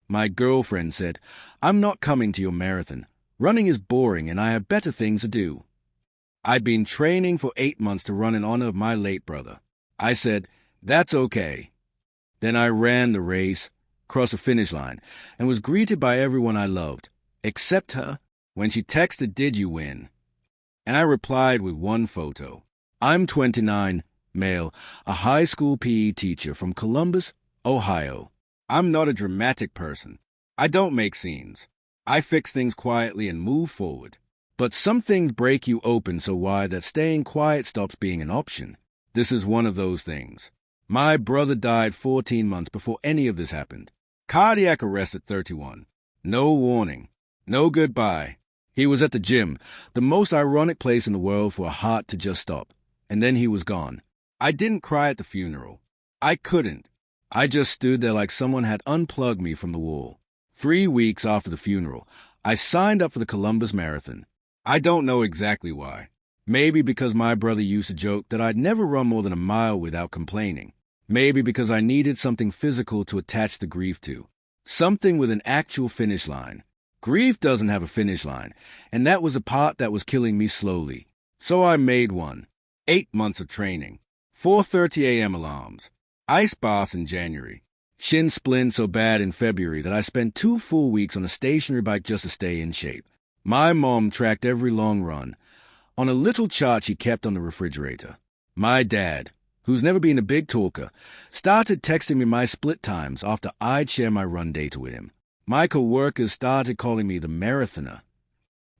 My girlfriend said, "I'm not coming to your marathon. Running is boring and I have better things to do." I'd been training for 8 months to run in honor of my late brother. I said, "That's okay." Then I ran the race, crossed the finish line, and was greeted by everyone I loved, except her, when she texted, "Did you win?" And I replied with one photo. I'm 29, male, a high school PE teacher from Columbus, Ohio. I'm not a dramatic person. I don't make scenes. I fix things quietly and move forward. But some things break you open so wide that staying quiet stops being an option. This is one of those things. My brother died 14 months before any of this happened. Cardiac arrest at 31. No warning. No goodbye. He was at the gym, the most ironic place in the world for a heart to just stop. And then he was gone. I didn't cry at the funeral. I couldn't. I just stood there like someone had unplugged me from the wall. 3 weeks after the funeral, I signed up for the Columbus Marathon. I don't know exactly why. Maybe because my brother used to joke that I'd never run more than a mile without complaining. Maybe because I needed something physical to attach the grief to. Something with an actual finish line. Grief doesn't have a finish line, and that was the part that was killing me slowly. So I made one. 8 months of training. 4:30 a.m. alarms. Ice baths in January. Shin splint so bad in February that I spent 2 full weeks on a stationary bike just to stay in shape. My mom tracked every long run on a little chart she kept on the refrigerator. My dad, who's never been a big talker, started texting me my split times after I'd share my run data with him. My co-workers started calling me the marathoner.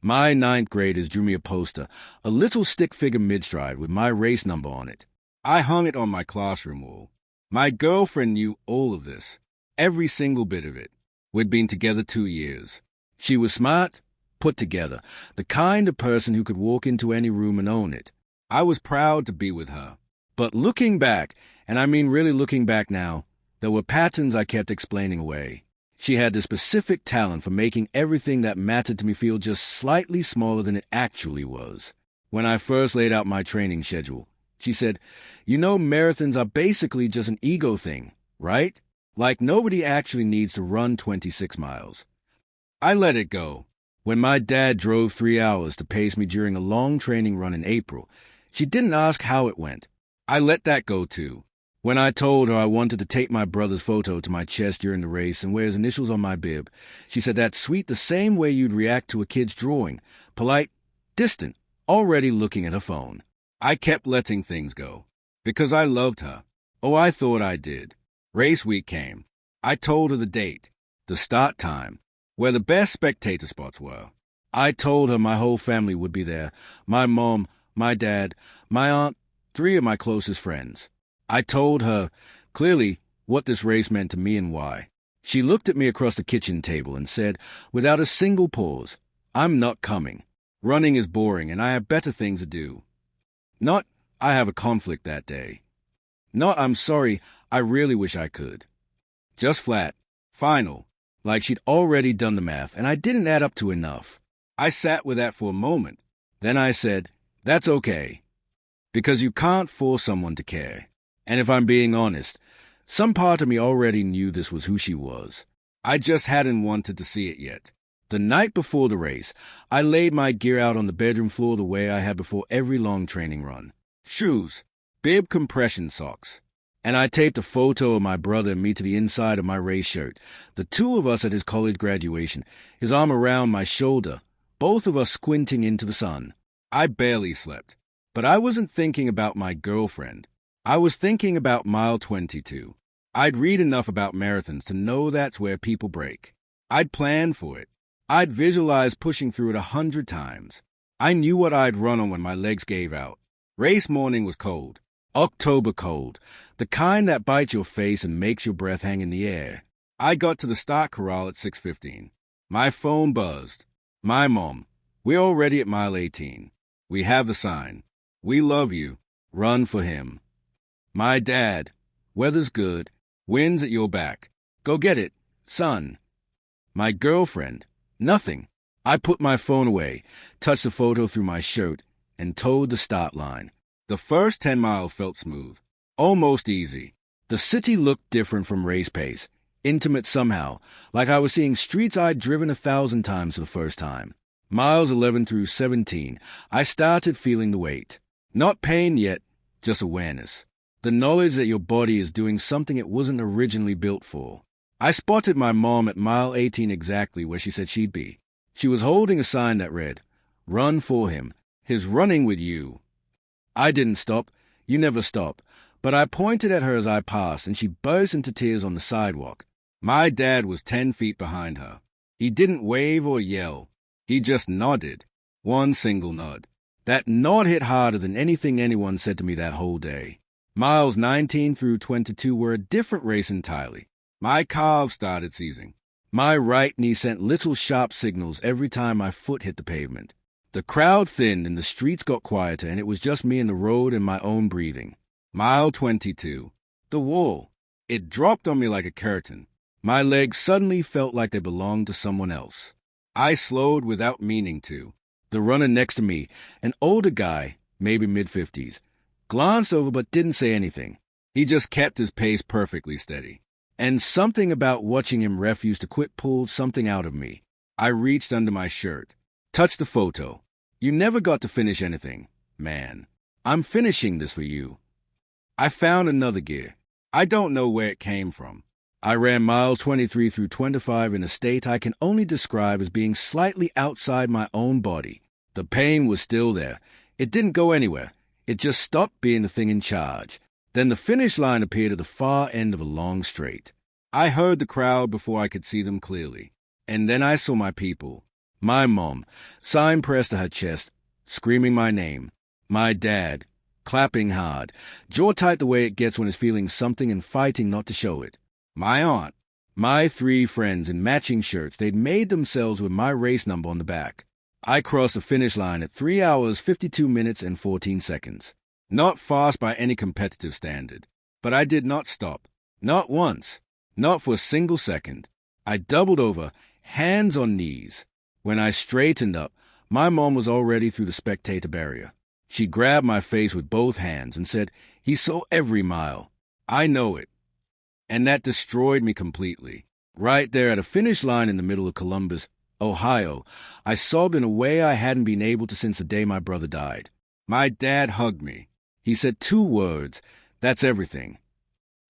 My 9th graders drew me a poster, a little stick figure mid-stride with my race number on it. I hung it on my classroom wall. My girlfriend knew all of this, every single bit of it. We'd been together 2 years. She was smart, put together, the kind of person who could walk into any room and own it. I was proud to be with her. But looking back, and I mean really looking back now, there were patterns I kept explaining away. She had the specific talent for making everything that mattered to me feel just slightly smaller than it actually was. When I first laid out my training schedule, she said, "You know, marathons are basically just an ego thing, right? Like nobody actually needs to run 26 miles. I let it go. When my dad drove 3 hours to pace me during a long training run in April, she didn't ask how it went. I let that go too. When I told her I wanted to tape my brother's photo to my chest during the race and wear his initials on my bib, she said that's sweet, the same way you'd react to a kid's drawing, polite, distant, already looking at her phone. I kept letting things go, because I loved her. Oh, I thought I did. Race week came. I told her the date, the start time, where the best spectator spots were. I told her my whole family would be there, my mom, my dad, my aunt, 3 of my closest friends. I told her, clearly, what this race meant to me and why. She looked at me across the kitchen table and said, without a single pause, "I'm not coming. Running is boring and I have better things to do." Not, "I have a conflict that day." Not, "I'm sorry, I really wish I could." Just flat, final, like she'd already done the math and I didn't add up to enough. I sat with that for a moment. Then I said, "That's okay." Because you can't force someone to care. And if I'm being honest, some part of me already knew this was who she was. I just hadn't wanted to see it yet. The night before the race, I laid my gear out on the bedroom floor the way I had before every long training run. Shoes, bib compression socks. And I taped a photo of my brother and me to the inside of my race shirt, the 2 of us at his college graduation, his arm around my shoulder, both of us squinting into the sun. I barely slept. But I wasn't thinking about my girlfriend. I was thinking about mile 22. I'd read enough about marathons to know that's where people break. I'd planned for it. I'd visualized pushing through it 100 times. I knew what I'd run on when my legs gave out. Race morning was cold. October cold. The kind that bites your face and makes your breath hang in the air. I got to the start corral at 6:15. My phone buzzed. My mom. We're already at mile 18. We have the sign. We love you. Run for him. My dad. Weather's good. Wind's at your back. Go get it, son. My girlfriend. Nothing. I put my phone away, touched the photo through my shirt, and towed the start line. The first 10 miles felt smooth. Almost easy. The city looked different from race pace. Intimate somehow, like I was seeing streets I'd driven 1,000 times for the first time. Miles 11 through 17, I started feeling the weight. Not pain yet, just awareness. The knowledge that your body is doing something it wasn't originally built for. I spotted my mom at mile 18 exactly where she said she'd be. She was holding a sign that read, "Run for him. He's running with you." I didn't stop. You never stop. But I pointed at her as I passed, and she burst into tears on the sidewalk. My dad was 10 feet behind her. He didn't wave or yell. He just nodded. One single nod. That nod hit harder than anything anyone said to me that whole day. Miles 19 through 22 were a different race entirely. My calves started seizing. My right knee sent little sharp signals every time my foot hit the pavement. The crowd thinned and the streets got quieter, and it was just me and the road and my own breathing. Mile 22. The wall. It dropped on me like a curtain. My legs suddenly felt like they belonged to someone else. I slowed without meaning to. The runner next to me, an older guy, maybe mid-50s, glanced over but didn't say anything. He just kept his pace perfectly steady. And something about watching him refuse to quit pulled something out of me. I reached under my shirt, touched the photo. You never got to finish anything, man. I'm finishing this for you. I found another gear. I don't know where it came from. I ran miles 23 through 25 in a state I can only describe as being slightly outside my own body. The pain was still there. It didn't go anywhere. It just stopped being the thing in charge. Then the finish line appeared at the far end of a long straight. I heard the crowd before I could see them clearly. And then I saw my people. My mom, sign pressed to her chest, screaming my name. My dad, clapping hard, jaw tight the way it gets when it's feeling something and fighting not to show it. My aunt, my 3 friends in matching shirts they'd made themselves with my race number on the back. I crossed the finish line at 3 hours, 52 minutes, and 14 seconds. Not fast by any competitive standard. But I did not stop. Not once. Not for a single second. I doubled over, hands on knees. When I straightened up, my mom was already through the spectator barrier. She grabbed my face with both hands and said, "He saw every mile. I know it." And that destroyed me completely. Right there at a finish line in the middle of Columbus, Ohio, I sobbed in a way I hadn't been able to since the day my brother died. My dad hugged me. He said 2 words, "That's everything."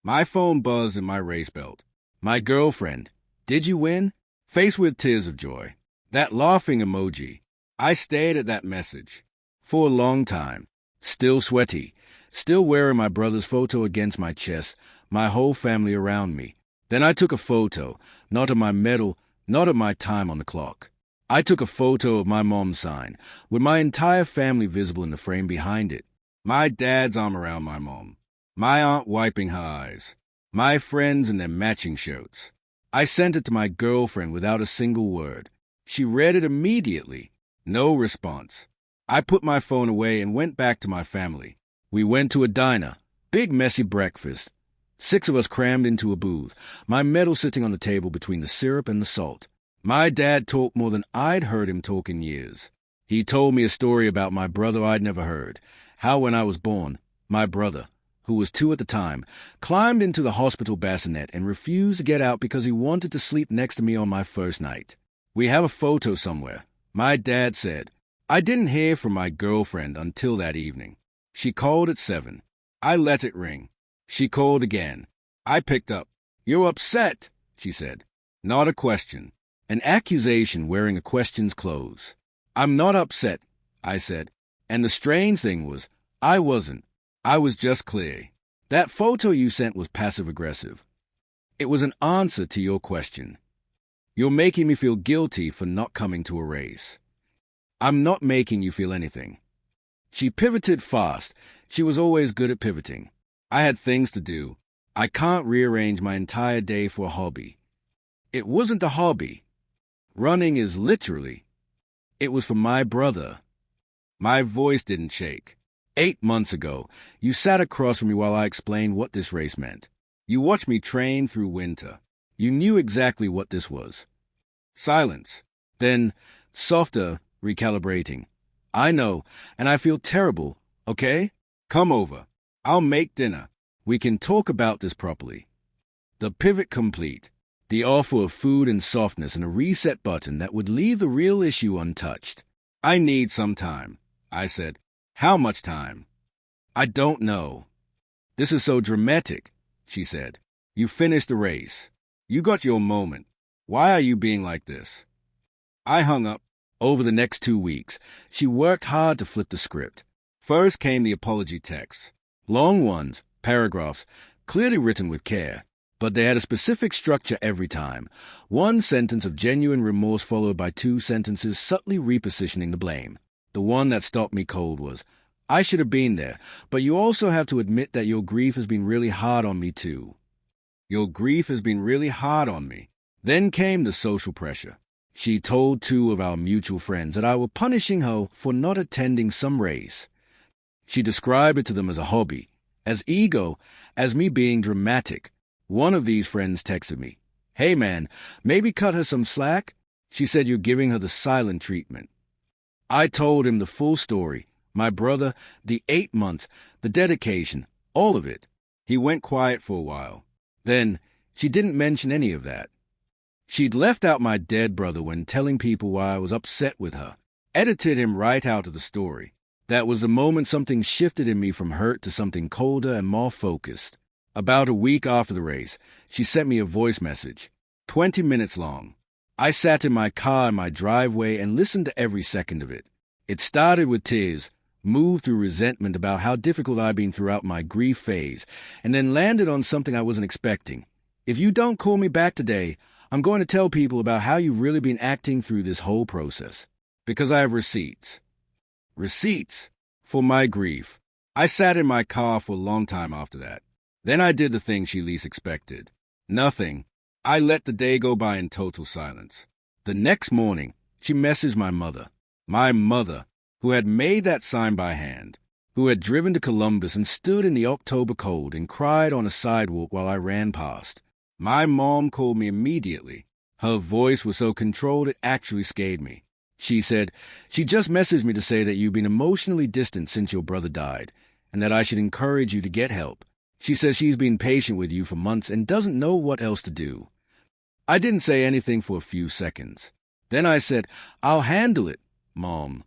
My phone buzzed in my race belt. My girlfriend, "Did you win?" Faced with tears of joy. That laughing emoji. I stared at that message. For a long time. Still sweaty. Still wearing my brother's photo against my chest. My whole family around me. Then I took a photo, not of my medal, not of my time on the clock. I took a photo of my mom's sign, with my entire family visible in the frame behind it. My dad's arm around my mom. My aunt wiping her eyes. My friends in their matching shirts. I sent it to my girlfriend without a single word. She read it immediately. No response. I put my phone away and went back to my family. We went to a diner. Big messy breakfast. 6 of us crammed into a booth, my medal sitting on the table between the syrup and the salt. My dad talked more than I'd heard him talk in years. He told me a story about my brother I'd never heard. How when I was born, my brother, who was 2 at the time, climbed into the hospital bassinet and refused to get out because he wanted to sleep next to me on my first night. We have a photo somewhere. My dad said, I didn't hear from my girlfriend until that evening. She called at 7. I let it ring. She called again. I picked up. You're upset, she said. Not a question. An accusation wearing a question's clothes. I'm not upset, I said. And the strange thing was, I wasn't. I was just clear. That photo you sent was passive-aggressive. It was an answer to your question. You're making me feel guilty for not coming to a race. I'm not making you feel anything. She pivoted fast. She was always good at pivoting. I had things to do. I can't rearrange my entire day for a hobby. It wasn't a hobby. Running is literally. It was for my brother. My voice didn't shake. 8 months ago, you sat across from me while I explained what this race meant. You watched me train through winter. You knew exactly what this was. Silence. Then, softer, recalibrating. I know, and I feel terrible, okay? Come over. I'll make dinner. We can talk about this properly. The pivot complete. The offer of food and softness and a reset button that would leave the real issue untouched. I need some time, I said. How much time? I don't know. This is so dramatic, she said. You finished the race. You got your moment. Why are you being like this? I hung up. Over the next 2 weeks, she worked hard to flip the script. First came the apology texts. Long ones, paragraphs, clearly written with care, but they had a specific structure every time. One sentence of genuine remorse followed by 2 sentences subtly repositioning the blame. The one that stopped me cold was, I should have been there, but you also have to admit that your grief has been really hard on me too. Your grief has been really hard on me. Then came the social pressure. She told 2 of our mutual friends that I was punishing her for not attending some race. She described it to them as a hobby, as ego, as me being dramatic. One of these friends texted me, Hey man, maybe cut her some slack? She said you're giving her the silent treatment. I told him the full story, my brother, the 8 months, the dedication, all of it. He went quiet for a while. Then, she didn't mention any of that. She'd left out my dead brother when telling people why I was upset with her, edited him right out of the story. That was the moment something shifted in me from hurt to something colder and more focused. About a week after the race, she sent me a voice message, 20 minutes long. I sat in my car in my driveway and listened to every second of it. It started with tears, moved through resentment about how difficult I'd been throughout my grief phase, and then landed on something I wasn't expecting. If you don't call me back today, I'm going to tell people about how you've really been acting through this whole process. Because I have receipts. Receipts for my grief. I sat in my car for a long time after that. Then I did the thing she least expected. Nothing. I let the day go by in total silence. The next morning, she messaged my mother, who had made that sign by hand, who had driven to Columbus and stood in the October cold and cried on a sidewalk while I ran past. My mom called me immediately. Her voice was so controlled it actually scared me. She said, she just messaged me to say that you've been emotionally distant since your brother died, and that I should encourage you to get help. She says she's been patient with you for months and doesn't know what else to do. I didn't say anything for a few seconds. Then I said, I'll handle it, Mom.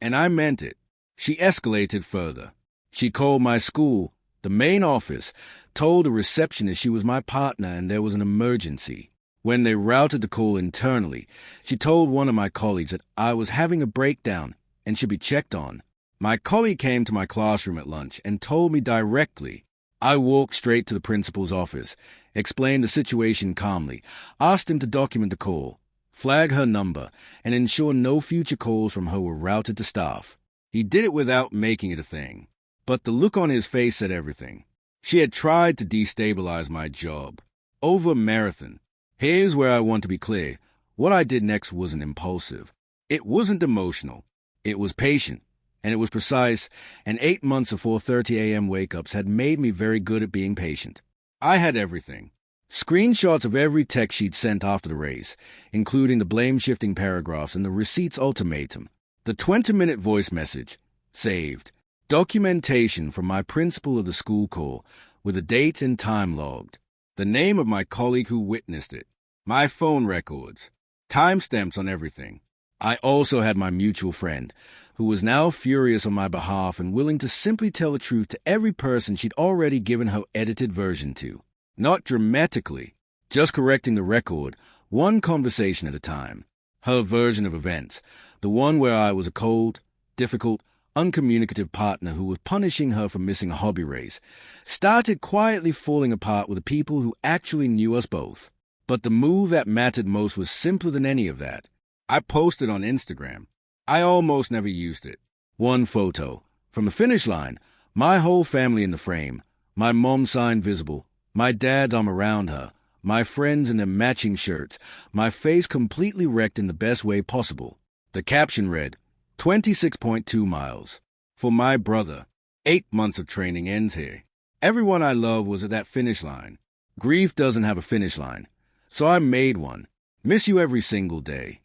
And I meant it. She escalated further. She called my school, the main office, told the receptionist she was my partner and there was an emergency. When they routed the call internally, she told one of my colleagues that I was having a breakdown and should be checked on. My colleague came to my classroom at lunch and told me directly. I walked straight to the principal's office, explained the situation calmly, asked him to document the call, flag her number, and ensure no future calls from her were routed to staff. He did it without making it a thing. But the look on his face said everything. She had tried to destabilize my job. Over a marathon. Here's where I want to be clear. What I did next wasn't impulsive. It wasn't emotional. It was patient. And it was precise, and 8 months of 4:30 a.m. wake-ups had made me very good at being patient. I had everything. Screenshots of every text she'd sent after the race, including the blame-shifting paragraphs and the receipts ultimatum. The 20-minute voice message, saved. Documentation from my principal of the school call, with the date and time logged. The name of my colleague who witnessed it. My phone records. Timestamps on everything. I also had my mutual friend, who was now furious on my behalf and willing to simply tell the truth to every person she'd already given her edited version to. Not dramatically, just correcting the record, one conversation at a time. Her version of events, the one where I was a cold, difficult, uncommunicative partner who was punishing her for missing a hobby race, started quietly falling apart with the people who actually knew us both. But the move that mattered most was simpler than any of that. I posted on Instagram. I almost never used it. One photo. From the finish line, my whole family in the frame, my mom's sign visible, my dad's arm around her, my friends in their matching shirts, my face completely wrecked in the best way possible. The caption read, 26.2 miles. For my brother, 8 months of training ends here. Everyone I love was at that finish line. Grief doesn't have a finish line, so I made one. Miss you every single day.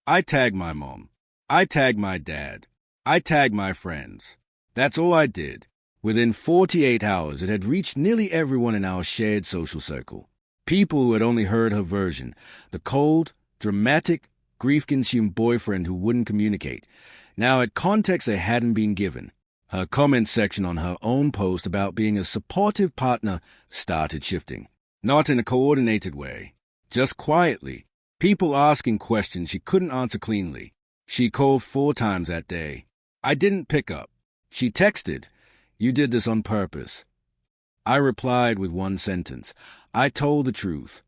I tagged my mom. I tagged my dad. I tagged my friends. That's all I did. Within 48 hours, it had reached nearly everyone in our shared social circle. People who had only heard her version, the cold, dramatic, grief-consumed boyfriend who wouldn't communicate, now had context they hadn't been given. Her comment section on her own post about being a supportive partner started shifting. Not in a coordinated way, just quietly. People asking questions she couldn't answer cleanly. She called 4 times that day. I didn't pick up. She texted, "You did this on purpose." I replied with one sentence. I told the truth.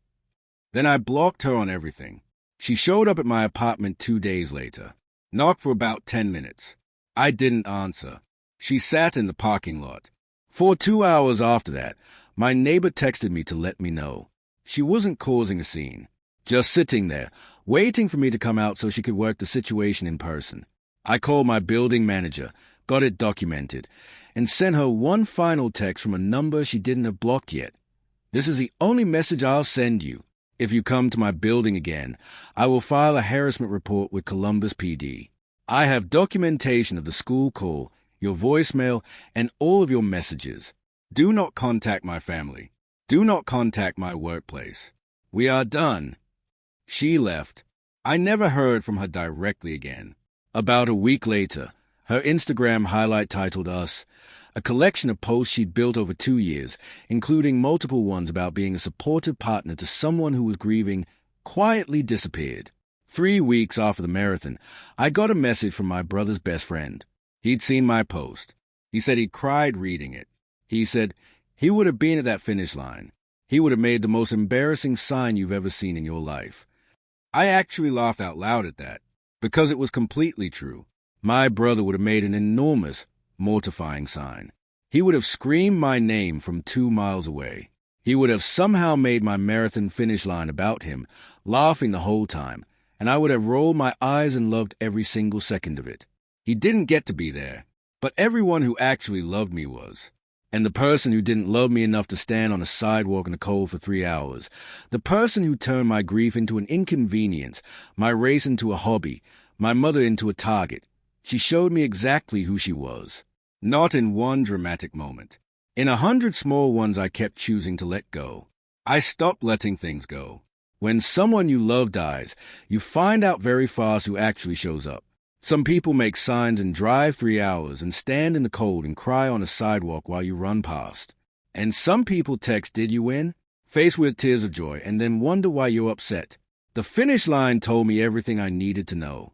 Then I blocked her on everything. She showed up at my apartment 2 days later. Knocked for about 10 minutes. I didn't answer. She sat in the parking lot. For 2 hours after that, my neighbor texted me to let me know. She wasn't causing a scene. Just sitting there, waiting for me to come out so she could work the situation in person. I called my building manager, got it documented, and sent her one final text from a number she didn't have blocked yet. "This is the only message I'll send you. If you come to my building again, I will file a harassment report with Columbus PD. I have documentation of the school call, your voicemail, and all of your messages. Do not contact my family. Do not contact my workplace. We are done." She left. I never heard from her directly again. About a week later, her Instagram highlight titled us, a collection of posts she'd built over 2 years, including multiple ones about being a supportive partner to someone who was grieving, quietly disappeared. 3 weeks after the marathon, I got a message from my brother's best friend. He'd seen my post. He said he'd cried reading it. He said he would have been at that finish line. He would have made the most embarrassing sign you've ever seen in your life. I actually laughed out loud at that, because it was completely true. My brother would have made an enormous, mortifying sign. He would have screamed my name from 2 miles away. He would have somehow made my marathon finish line about him, laughing the whole time, and I would have rolled my eyes and loved every single second of it. He didn't get to be there, but everyone who actually loved me was. And the person who didn't love me enough to stand on a sidewalk in the cold for 3 hours, the person who turned my grief into an inconvenience, my race into a hobby, my mother into a target, she showed me exactly who she was. Not in one dramatic moment. In 100 small ones I kept choosing to let go. I stopped letting things go. When someone you love dies, you find out very fast who actually shows up. Some people make signs and drive 3 hours and stand in the cold and cry on a sidewalk while you run past. And some people text, "Did you win?" faced with tears of joy, and then wonder why you're upset. The finish line told me everything I needed to know.